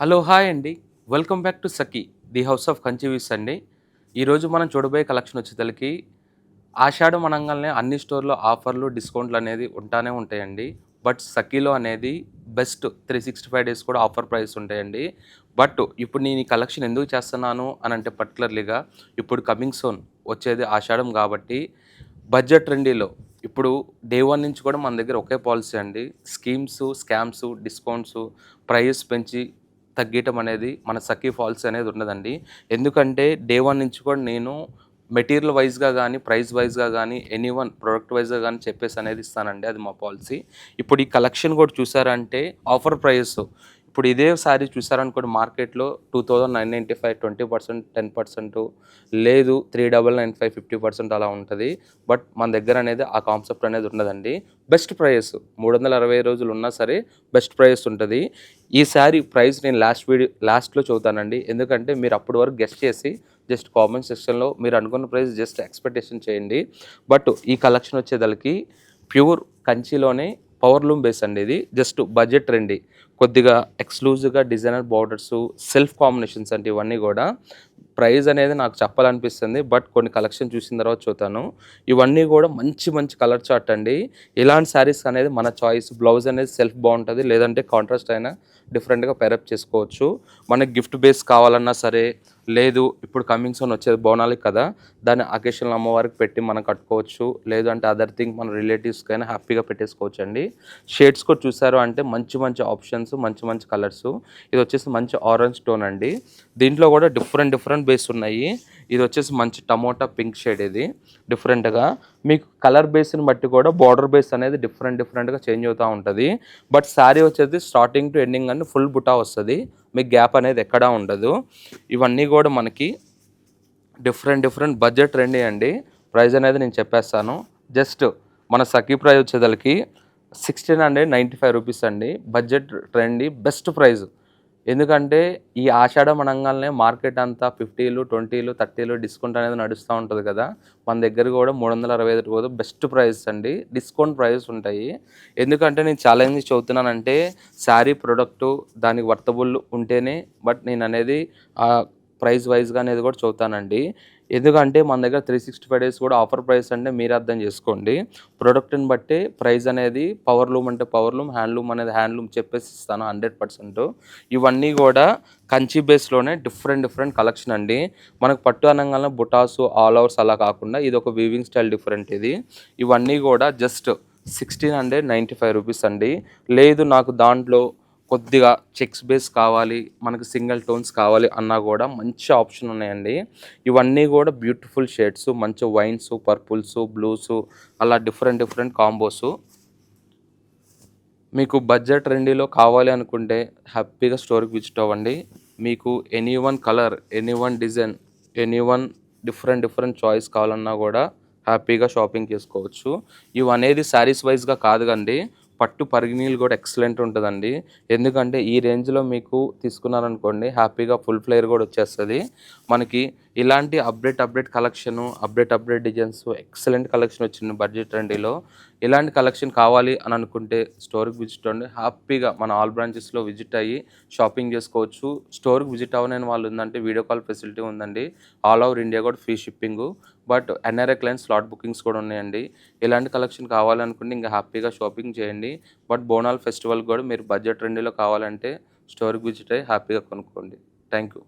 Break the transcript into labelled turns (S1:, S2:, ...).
S1: Hello hi అండి. Welcome back to Sakhi the house of Kanchi weaves అండి. ఈరోజు మనం చూడబోయే కలెక్షన్ వచ్చేసరికి ఆషాఢం అనంగానే అన్ని స్టోర్‌లో ఆఫర్‌లు, డిస్కౌంట్‌లు అనేది ఉంటానే ఉంటాయండి. బట్ సఖీలో అనేది బెస్ట్ 365 డేస్ కూడా ఆఫర్ ప్రైస్ ఉంటాయండి. బట్ ఇప్పుడు నేను ఈ కలెక్షన్ ఎందుకు చేస్తున్నాను అనంటే పర్టిక్యులర్‌లీగా ఇప్పుడు కమింగ్ సూన్ వచ్చేది ఆషాఢం కాబట్టి బడ్జెట్ ట్రెండీలో ఇప్పుడు డే 1 నుంచి కూడా మన దగ్గర ఒకే పాలిసీ అండి. స్కీమ్స్, స్కామ్స్, డిస్కౌంట్స్, ప్రైస్ పెంచి తగ్గీయటం అనేది మన సఖీ పాలిసీ అనేది ఉండదండి. ఎందుకంటే డే 1 నుంచి కూడా నేను మెటీరియల్ వైస్‌గా గానీ, ప్రైస్ వైస్‌గా గానీ, ఎనీవన్ ప్రొడక్ట్ వైస్‌గా గానీ చెప్పేసి అనేది ఇస్తానండి. అది మా పాలిసీ. ఇప్పుడు ఈ కలెక్షన్ కూడా చూసారంటే ఆఫర్ ప్రైస్ ఇప్పుడు ఇదే సారీ చూసారనుకోండి మార్కెట్‌లో 2995 20% 10% లేదు 3995 50% అలా ఉంటది. బట్ మన దగ్గర అనేది ఆ కాన్సెప్ట్ అనేది ఉండదండి. బెస్ట్ ప్రైస్ 360 రోజులు ఉన్నా సరే బెస్ట్ ప్రైస్ ఉంటది. ఈ సారీ ప్రైస్ నేను లాస్ట్‌లో చెబుతానండి. ఎందుకంటే మీరు అప్పటి వరకు గెస్ చేసి జస్ట్ కామెంట్ సెక్షన్‌లో మీరు అనుకున్న ప్రైస్ జస్ట్ ఎక్స్‌పెక్టేషన్ చేయండి. బట్ ఈ కలెక్షన్ వచ్చేదలకి ప్యూర్ కంచిలోనే పవర్ లూమ్ బేస్ అండి ఇది. Just budget trendy. కొద్దిగా ఎక్స్‌క్లూజివ్‌గా డిజైనర్ బోర్డర్సు, సెల్ఫ్ కాంబినేషన్స్ అంటే ఇవన్నీ గూడా ప్రైస్ అనేది నాకు చెప్పాలనిపిస్తుంది. బట్ కొన్ని కలెక్షన్ చూసిన తర్వాత చూతాను. ఇవన్నీ గూడా మంచి మంచి కలర్ చార్ట్ అండి. ఇలాంటి శారీస్ అనేది మన చాయిస్. బ్లౌజ్ అనేది సెల్ఫ్ బావుంటది. లేదంటే కాంట్రాస్ట్ అయినా డిఫరెంట్‌గా పేరప్ చేసుకోవచ్చు. మనకి గిఫ్ట్ బేస్ కావాలన్నా సరే, లేదు ఇప్పుడు కమింగ్ సూన్ వచ్చేది బోనాలకి కదా! దాన్ని అకేషన్‌లో అమ్మవారికి పెట్టి మనం కట్టుకోవచ్చు. లేదు అంటే అదర్ థింగ్ మన రిలేటివ్స్‌కైనా హ్యాపీగా పెట్టేసుకోవచ్చండి. షేడ్స్ కూడా చూసారు అంటే మంచి మంచి ఆప్షన్స్, మంచి మంచి కలర్సు. ఇది వచ్చేసి మంచి ఆరెంజ్ టోన్ అండి. దీంట్లో కూడా డిఫరెంట్ బేస్ ఉన్నాయి. ఇది వచ్చేసి మంచి టమోటా పింక్ షేడ్ ఇది డిఫరెంట్‌గా. మీకు కలర్ బేస్‌ని బట్టి కూడా బోర్డర్ బేస్ అనేది డిఫరెంట్‌గా చేంజ్ అవుతా ఉంటది. బట్ శారీ వచ్చేది స్టార్టింగ్ టు ఎండింగ్ అని ఫుల్ బుటా వస్తది. మీకు గ్యాప్ అనేది ఎక్కడా ఉండదు. ఇవన్నీ కూడా మనకి డిఫరెంట్ బడ్జెట్ ట్రెండీ అండి. ప్రైస్ అనేది నేను చెప్పేస్తాను. జస్ట్ మన సఖీ ప్రైస్ వచ్చేదలకి రూ. 1695 అండి. Budget trendy best price. ఎందుకంటే ఈ ఆషాఢం అనంగాల్నే మార్కెట్ అంతా 50లు, 20లు, 30లు డిస్కౌంట్ అనేది నడుస్తా ఉంటది కదా! మన దగ్గర కూడా 365 కూడా బెస్ట్ ప్రైస్ అండి. డిస్కౌంట్ ప్రైజెస్ ఉంటాయి. ఎందుకంటే నేను చాలా ఎందుకు చెబుతున్నానంటే శారీ ప్రొడక్టు దానికి వర్తబుల్ ఉంటేనే బట్ నేననేది ప్రైస్ వైస్‌గా అనేది కూడా చెబుతానండి. ఎందుకంటే మన దగ్గర 365 డేస్ కూడా ఆఫర్ ప్రైస్ అంటే మీరే అర్థం చేసుకోండి. ప్రొడక్ట్‌ని బట్టి ప్రైస్ అనేది పవర్ లూమ్ అంటే పవర్ లూమ్, హ్యాండ్లూమ్ అనేది హ్యాండ్లూమ్ చెప్పేసి ఇస్తాను 100%. ఇవన్నీ కూడా కంచి బేస్‌లోనే డిఫరెంట్ కలెక్షన్ అండి. మనకు పట్టు అనంగానే బుటాసు, ఆల్ ఓవర్స్ అలా కాకుండా ఇదొక వీవింగ్ స్టైల్ డిఫరెంట్ ఇది. ఇవన్నీ కూడా జస్ట్ రూ. 1695 అండి. లేదు నాకు దాంట్లో కొద్దిగా చెక్స్ బేస్ కావాలి, మనకు సింగిల్ టోన్స్ కావాలి అన్నా కూడా మంచి ఆప్షన్ ఉన్నాయండి. ఇవన్నీ కూడా బ్యూటిఫుల్ షేడ్స్, మంచి వైన్స్, పర్పుల్స్, బ్లూస్ అలా డిఫరెంట్ కాంబోసు. మీకు బడ్జెట్ ట్రెండీలో కావాలి అనుకుంటే హ్యాపీగా స్టోర్‌కి విజిట్ అవ్వండి. మీకు any one colour, any one design, any one different choice కావాలన్నా కూడా హ్యాపీగా షాపింగ్ చేసుకోవచ్చు. ఇవనేది శారీస్ వైస్‌గా కాదుగండి. పట్టు పరిగిణీలు కూడా ఎక్సలెంట్ ఉంటదండి. ఎందుకంటే ఈ రేంజ్‌లో మీకు తీసుకున్నారనుకోండి హ్యాపీగా ఫుల్ ఫ్లేర్ కూడా వచ్చేస్తది. మనకి ఇలాంటి update collection, update designs excellent collection వచ్చింది బడ్జెట్ ట్రెండీలో. ఇలాంటి కలెక్షన్ కావాలి అని అనుకుంటే స్టోర్‌కి విజిట్ అవ్వండి. హ్యాపీగా మన ఆల్ బ్రాంచెస్‌లో విజిట్ అయ్యి షాపింగ్ చేసుకోవచ్చు. స్టోర్‌కి విజిట్ అవ్వలేని వాళ్ళు ఉందంటే వీడియో కాల్ ఫెసిలిటీ ఉందండి. ఆల్ ఓవర్ ఇండియా కూడా free shipping. But NRI clients slot bookings కూడా ఉన్నాయండి. ఇలాంటి కలెక్షన్ కావాలనుకుంటే ఇంకా హ్యాపీగా షాపింగ్ చేయండి. బట్ బోనాల్ ఫెస్టివల్ కూడా మీరు బడ్జెట్ ట్రెండీలో కావాలంటే స్టోర్‌కి విజిట్ అయ్యి హ్యాపీగా కొనుక్కోండి. Thank you.